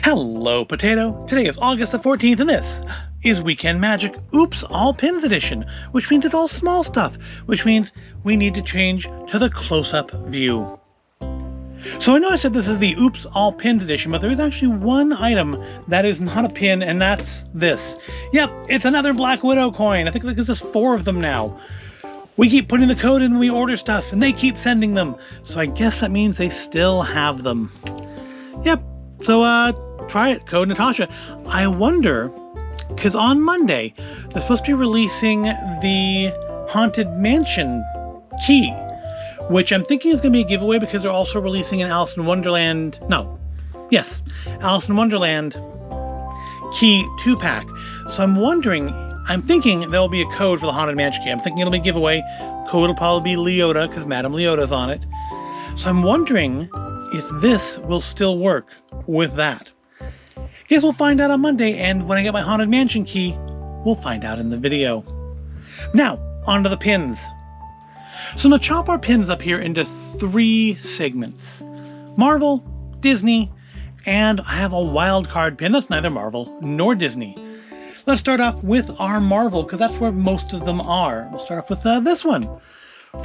Hello, Potato! Today is August the 14th, and this is Weekend Magic Oops All Pins Edition, which means it's all small stuff, which means we need to change to the close-up view. So I know I said this is the Oops All Pins Edition, but there is actually one item that is not a pin, and that's this. Yep, it's another Black Widow coin. I think there's just 4 of them now. We keep putting the code in when we order stuff, and they keep sending them. So I guess that means they still have them. Yep. So, try it, Code Natasha. I wonder, because on Monday, they're supposed to be releasing the Haunted Mansion key, which I'm thinking is going to be a giveaway because they're also releasing an Alice in Wonderland, Alice in Wonderland key 2-pack. So I'm thinking there'll be a code for the Haunted Mansion key. I'm thinking it'll be a giveaway. Code will probably be Leota, because Madame Leota's on it. So I'm wondering if this will still work with that. Guess we'll find out on Monday, and when I get my Haunted Mansion key, we'll find out in the video. Now, onto the pins. So I'm going to chop our pins up here into 3 segments. Marvel, Disney, and I have a wild card pin that's neither Marvel nor Disney. Let's start off with our Marvel, because that's where most of them are. We'll start off with this one.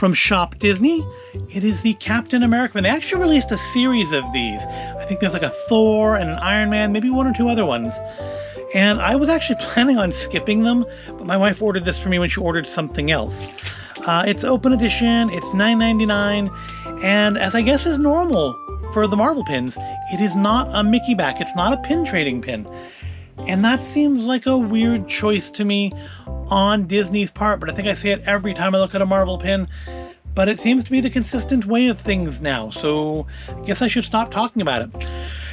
From Shop Disney, it is the Captain America. They actually released a series of these. I think there's like a Thor and an Iron Man, maybe 1 or 2 other ones. And I was actually planning on skipping them, but my wife ordered this for me when she ordered something else. It's open edition, it's $9.99, and as I guess is normal for the Marvel pins, it is not a Mickey back. It's not a pin trading pin. And that seems like a weird choice to me on Disney's part, but I think I say it every time I look at a Marvel pin. But it seems to be the consistent way of things now, so I guess I should stop talking about it.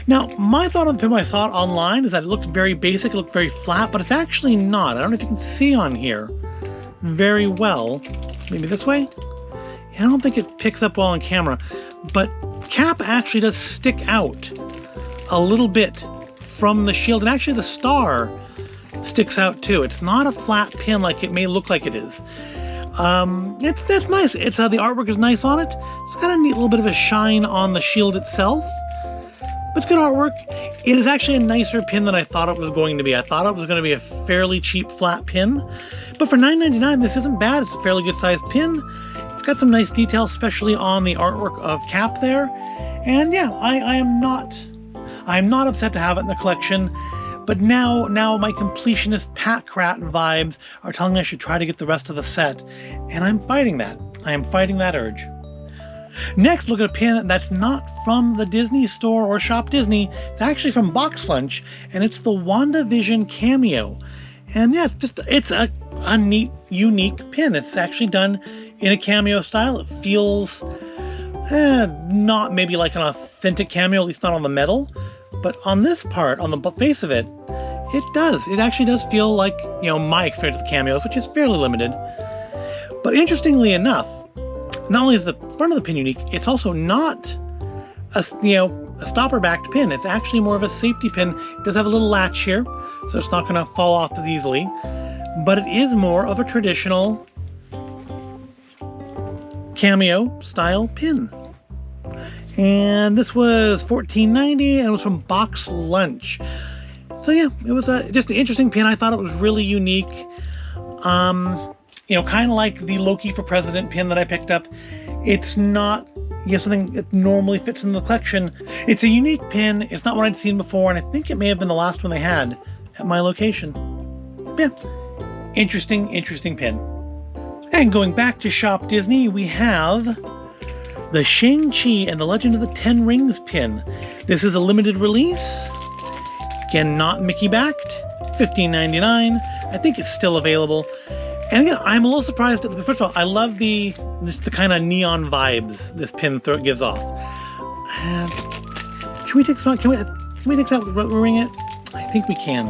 Now, my thought on the pin when I saw it online is that it looked very basic, it looked very flat, but it's actually not. I don't know if you can see on here very well. Maybe this way? I don't think it picks up well on camera, but Cap actually does stick out a little bit from the shield, and actually the star sticks out too. It's not a flat pin like it may look like it is. That's nice. It's the artwork is nice on it. It's got a neat little bit of a shine on the shield itself. But it's good artwork. It is actually a nicer pin than I thought it was going to be. I thought it was going to be a fairly cheap flat pin. But for $9.99, this isn't bad. It's a fairly good sized pin. It's got some nice detail, especially on the artwork of Cap there. And yeah, I'm not upset to have it in the collection. But now my completionist Pack Rat vibes are telling me I should try to get the rest of the set. And I'm fighting that. I am fighting that urge. Next, look at a pin that's not from the Disney store or Shop Disney. It's actually from Box Lunch, and it's the WandaVision cameo. And yeah, it's a neat, unique pin. It's actually done in a cameo style. It feels not maybe like an authentic cameo, at least not on the metal. But on this part, on the face of it, it does. It actually does feel like, my experience with cameos, which is fairly limited. But interestingly enough, not only is the front of the pin unique, it's also not a stopper-backed pin. It's actually more of a safety pin. It does have a little latch here, so it's not going to fall off as easily. But it is more of a traditional cameo-style pin. And this was $14.90, and it was from Box Lunch. So yeah, it was just an interesting pin. I thought it was really unique. Kind of like the Loki for President pin that I picked up. It's not something that normally fits in the collection. It's a unique pin. It's not what I'd seen before, and I think it may have been the last one they had at my location. Yeah, interesting pin. And going back to Shop Disney, we have the ShangChi and the Legend of the Ten Rings pin. This is a limited release. Again, not Mickey backed. $15.99. I think it's still available. And again, I'm a little surprised. First of all, I love the kind of neon vibes this pin gives off. Can we take some? Can we take that? Ring it? I think we can.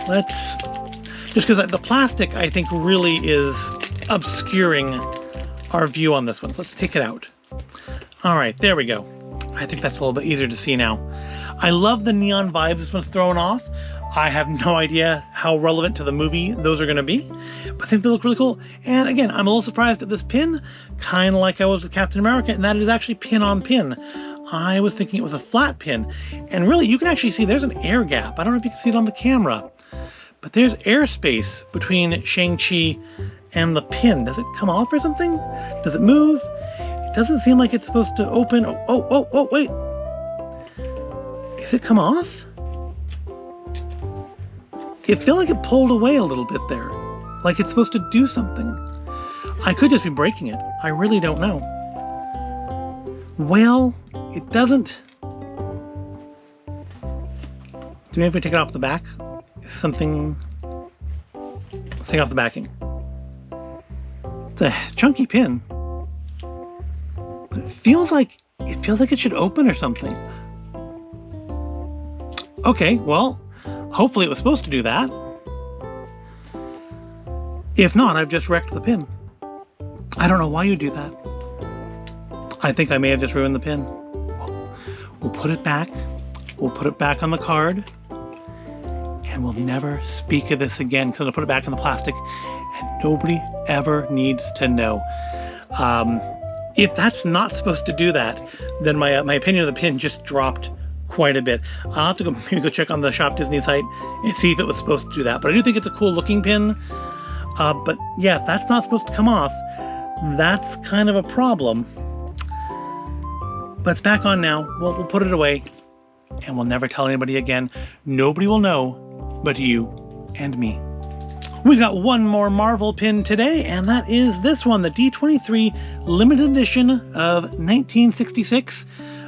Let's just because the plastic I think really is obscuring our view on this one. So let's take it out. All right, there we go. I think that's a little bit easier to see now. I love the neon vibes this one's throwing off. I have no idea how relevant to the movie those are going to be, but I think they look really cool. And again, I'm a little surprised at this pin, kind of like I was with Captain America, and that is actually pin on pin. I was thinking it was a flat pin. And really, you can actually see there's an air gap. I don't know if you can see it on the camera, but there's airspace between Shang-Chi and the pin. Does it come off or something? Does it move? It doesn't seem like it's supposed to open. Oh, wait. Is it come off? It feels like it pulled away a little bit there. Like it's supposed to do something. I could just be breaking it. I really don't know. Well, it doesn't. Do we have to take it off the back? Something. Let's take off the backing. It's a chunky pin, but it feels like it should open or something. Okay, well, hopefully it was supposed to do that. If not, I've just wrecked the pin. I don't know why you do that. I think I may have just ruined the pin. We'll put it back. We'll put it back on the card. And we'll never speak of this again because I'll put it back in the plastic and nobody ever needs to know. If that's not supposed to do that, then my opinion of the pin just dropped quite a bit. I'll have to maybe go check on the Shop Disney site and see if it was supposed to do that. But I do think it's a cool looking pin. But yeah, if that's not supposed to come off, that's kind of a problem. But it's back on now. We'll put it away and we'll never tell anybody again. Nobody will know but you and me. We've got one more Marvel pin today, and that is this one, the D23 limited edition of 1966.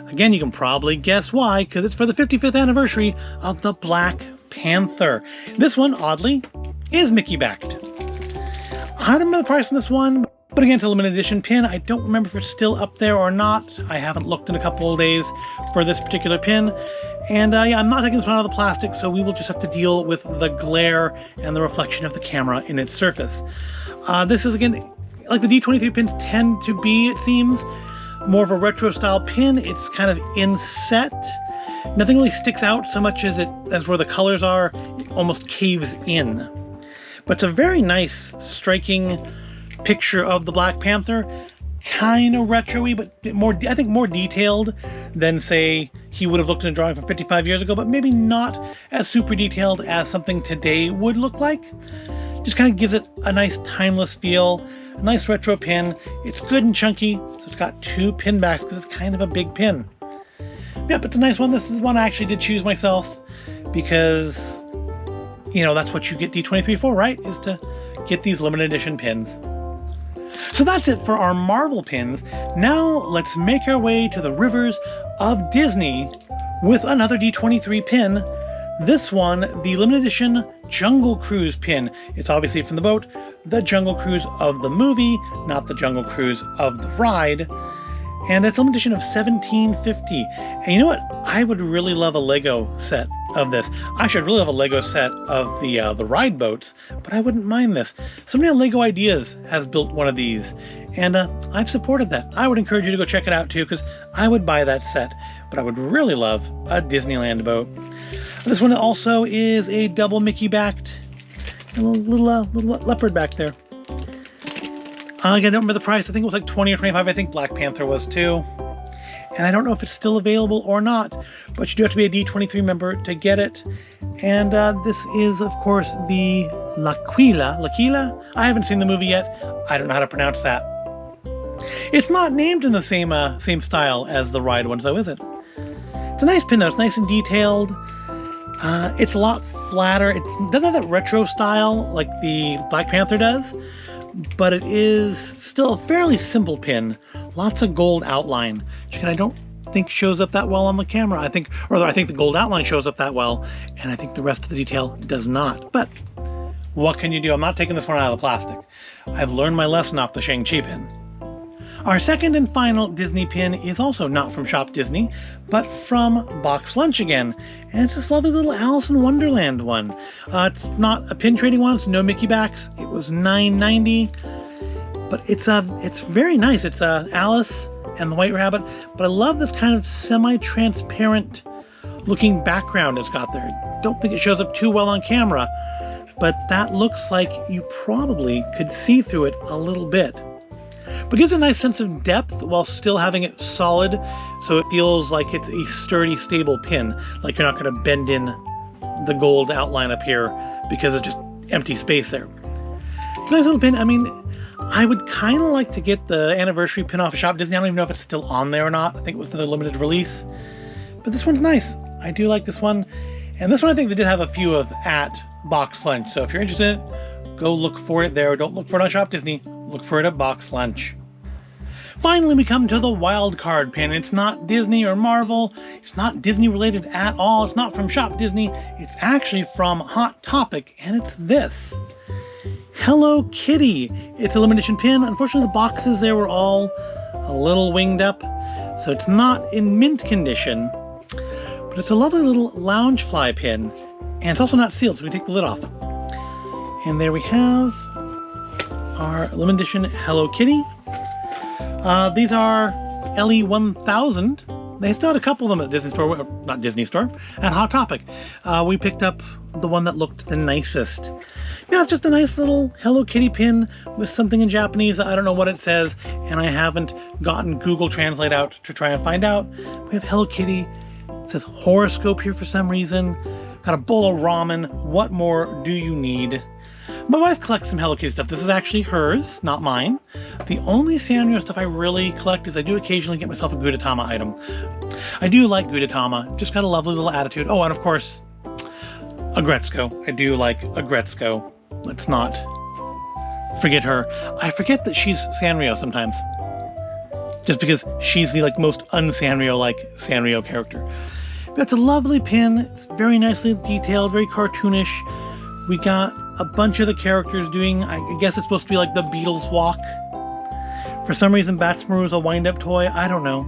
Again, you can probably guess why, because it's for the 55th anniversary of the Black Panther. This one, oddly, is Mickey backed. I don't remember the price on this one, but again, it's a limited edition pin. I don't remember if it's still up there or not. I haven't looked in a couple of days for this particular pin. And yeah, I'm not taking this one out of the plastic, so we will just have to deal with the glare and the reflection of the camera in its surface. This is, again, like the D23 pins tend to be, it seems, more of a retro style pin. It's kind of inset. Nothing really sticks out so much as where the colors are. It almost caves in. But it's a very nice, striking picture of the Black Panther. Kind of retro-y, but I think more detailed than, say, he would have looked in a drawing from 55 years ago, but maybe not as super detailed as something today would look like. Just kind of gives it a nice timeless feel, a nice retro pin. It's good and chunky, so it's got two pin backs because it's kind of a big pin. Yeah, but it's a nice one. This is one I actually did choose myself because, you know, that's what you get D23 for, right? Is to get these limited edition pins. So that's it for our Marvel pins. Now let's make our way to the rivers of Disney with another D23 pin. This one, the limited edition Jungle Cruise pin. It's obviously from the boat, the Jungle Cruise of the movie, not the Jungle Cruise of the ride. And it's a limited edition of 1750. And you know what? I would really love a Lego set of this. Actually, I'd really love a Lego set of the ride boats, but I wouldn't mind this. Somebody on Lego Ideas has built one of these, and I've supported that. I would encourage you to go check it out too, because I would buy that set, but I would really love a Disneyland boat. This one also is a double Mickey backed, a little leopard back there. Again, I don't remember the price. I think it was like 20 or 25. I think Black Panther was too. And I don't know if it's still available or not, but you do have to be a D23 member to get it. And this is, of course, the L'Aquila. I haven't seen the movie yet. I don't know how to pronounce that. It's not named in the same style as the ride ones, though, is it? It's a nice pin, though. It's nice and detailed. It's a lot flatter. It doesn't have that retro style like the Black Panther does, but it is still a fairly simple pin. Lots of gold outline, which I don't think shows up that well on the camera. I think the gold outline shows up that well, and I think the rest of the detail does not. But what can you do? I'm not taking this one out of the plastic. I've learned my lesson off the Shang-Chi pin. Our second and final Disney pin is also not from Shop Disney, but from Box Lunch again. And it's this lovely little Alice in Wonderland one. It's not a pin trading one, it's no Mickey backs. It was $9.90. But it's very nice. It's Alice and the White Rabbit. But I love this kind of semi-transparent looking background it's got there. Don't think it shows up too well on camera, but that looks like you probably could see through it a little bit. but gives a nice sense of depth while still having it solid, so it feels like it's a sturdy, stable pin, like you're not going to bend in the gold outline up here because it's just empty space there. It's a nice little pin. I mean, I would kind of like to get the anniversary pin off of Shop Disney. I don't even know if it's still on there or not. I think it was another limited release, but this one's nice. I do like this one, and this one I think they did have a few of at Box Lunch, so if you're interested in it, go look for it there. Don't look for it on Shop Disney. Look for it at Box Lunch. Finally, we come to the wild card pin. It's not Disney or Marvel. It's not Disney related at all. It's not from Shop Disney. It's actually from Hot Topic, and it's this. Hello Kitty. It's a limited edition pin. Unfortunately, the boxes there were all a little winged up, so it's not in mint condition, but it's a lovely little lounge fly pin, and it's also not sealed, so we take the lid off. And there we have our limited edition Hello Kitty. These are LE 1000. They still had a couple of them at Disney Store, not Disney Store, at Hot Topic. We picked up the one that looked the nicest. Yeah, it's just a nice little Hello Kitty pin with something in Japanese. I don't know what it says, and I haven't gotten Google Translate out to try and find out. We have Hello Kitty. It says horoscope here for some reason. Got a bowl of ramen. What more do you need? My wife collects some Hello Kitty stuff. This is actually hers, not mine. The only Sanrio stuff I really collect is I do occasionally get myself a Gudetama item. I do like Gudetama. Just got a lovely little attitude. Oh, and of course, a Gretzko. I do like a Gretzko. Let's not forget her. I forget that she's Sanrio sometimes. Just because she's the most un-Sanrio-like Sanrio character. But it's a lovely pin. It's very nicely detailed, very cartoonish. We got a bunch of the characters doing, I guess it's supposed to be like the Beatles walk. For some reason, Batsmaru's a wind-up toy. I don't know.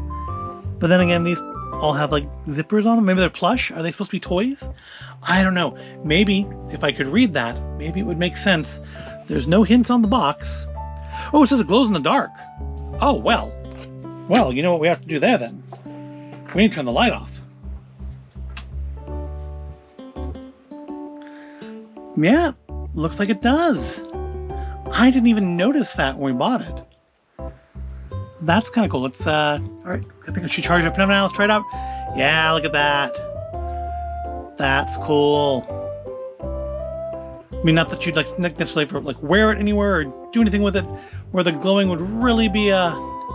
But then again, these all have zippers on them. Maybe they're plush. Are they supposed to be toys? I don't know. Maybe if I could read that, maybe it would make sense. There's no hints on the box. Oh, it says it glows in the dark. Oh, well. Well, you know what we have to do there then? We need to turn the light off. Yeah, looks like it does. I didn't even notice that when we bought it. That's kind of cool. Let's, all right, I think I should charge it up now. Let's try it out. Yeah, look at that. That's cool. I mean, not that you'd necessarily wear it anywhere or do anything with it where the glowing would really be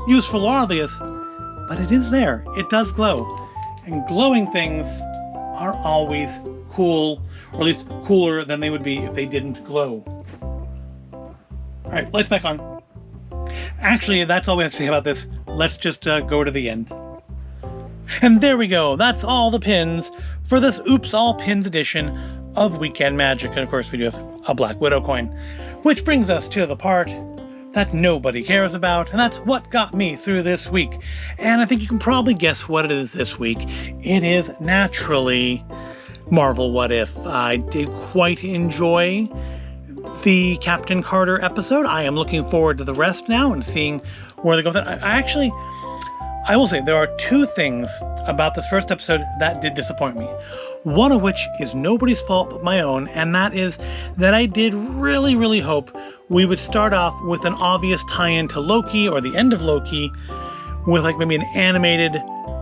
useful or obvious, but it is there. It does glow. And glowing things are always cool, or at least cooler than they would be if they didn't glow. All right, lights back on. Actually, that's all we have to say about this. Let's just go to the end. And there we go. That's all the pins for this Oops All Pins edition of Weekend Magic. And of course, we do have a Black Widow coin, which brings us to the part that nobody cares about, and that's what got me through this week. And I think you can probably guess what it is this week. It is naturally Marvel What If. I did quite enjoy the Captain Carter episode. I am looking forward to the rest now and seeing where they go with it. I will say there are two things about this first episode that did disappoint me. One of which is nobody's fault but my own, and that is that I did really, really hope we would start off with an obvious tie-in to Loki or the end of Loki with maybe an animated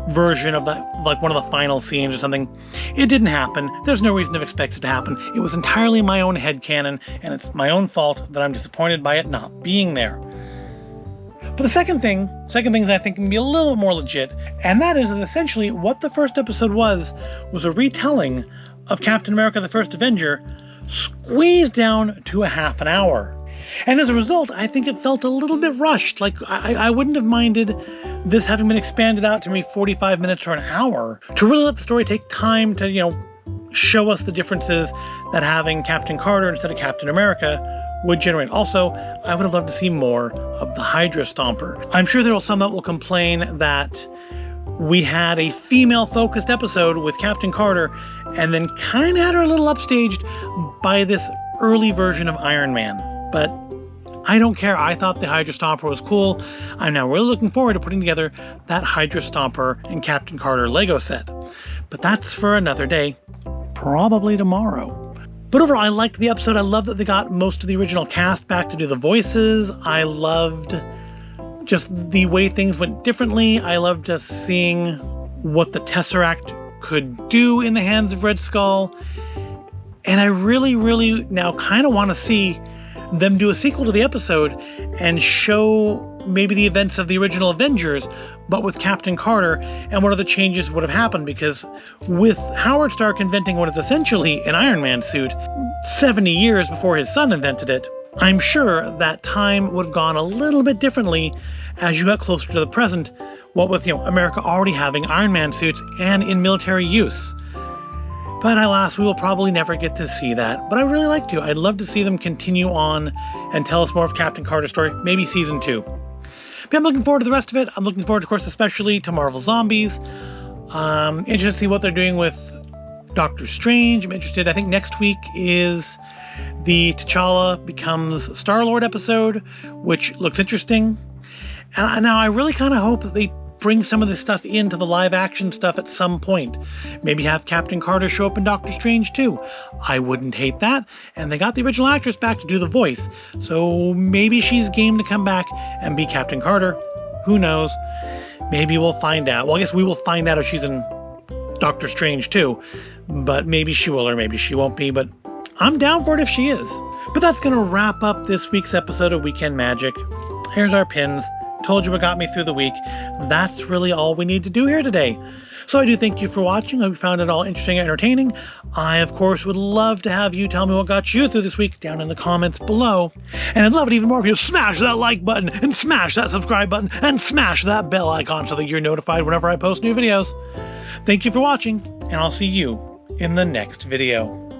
version of that, one of the final scenes or something. It didn't happen. There's no reason to expect it to happen. It was entirely my own headcanon, and it's my own fault that I'm disappointed by it not being there. But the second thing is I think can be a little more legit, and that is that essentially what the first episode was a retelling of Captain America the First Avenger squeezed down to a half an hour. And as a result, I think it felt a little bit rushed. I wouldn't have minded this having been expanded out to maybe 45 minutes or an hour to really let the story take time to, show us the differences that having Captain Carter instead of Captain America would generate. Also, I would have loved to see more of the Hydra Stomper. I'm sure there are some that will complain that we had a female-focused episode with Captain Carter and then kind of had her a little upstaged by this early version of Iron Man. But I don't care. I thought the Hydra Stomper was cool. I'm now really looking forward to putting together that Hydra Stomper and Captain Carter Lego set. But that's for another day, probably tomorrow. But overall, I liked the episode. I love that they got most of the original cast back to do the voices. I loved just the way things went differently. I love just seeing what the Tesseract could do in the hands of Red Skull. And I really, really now kind of want to see them do a sequel to the episode and show maybe the events of the original Avengers, but with Captain Carter, and what other changes would have happened, because with Howard Stark inventing what is essentially an Iron Man suit 70 years before his son invented it, I'm sure that time would have gone a little bit differently as you got closer to the present, what with, America already having Iron Man suits and in military use. But alas, we will probably never get to see that. But I really like to. I'd love to see them continue on and tell us more of Captain Carter's story, maybe season 2. But I'm looking forward to the rest of it. I'm looking forward, of course, especially to Marvel Zombies. Interested to see what they're doing with Doctor Strange. I'm interested. I think next week is the T'Challa becomes Star-Lord episode, which looks interesting. And now I really kind of hope that they bring some of this stuff into the live-action stuff at some point. Maybe have Captain Carter show up in Doctor Strange too. I wouldn't hate that. And they got the original actress back to do the voice, so maybe she's game to come back and be Captain Carter. Who knows? Maybe we'll find out. Well, I guess we will find out if she's in Doctor Strange too. But maybe she will or maybe she won't be. But I'm down for it if she is. But that's going to wrap up this week's episode of Weekend Magic. Here's our pins. Told you what got me through the week. That's really all we need to do here today. So I do thank you for watching. I hope you found it all interesting and entertaining. I, of course, would love to have you tell me what got you through this week down in the comments below. And I'd love it even more if you smash that like button and smash that subscribe button and smash that bell icon so that you're notified whenever I post new videos. Thank you for watching, and I'll see you in the next video.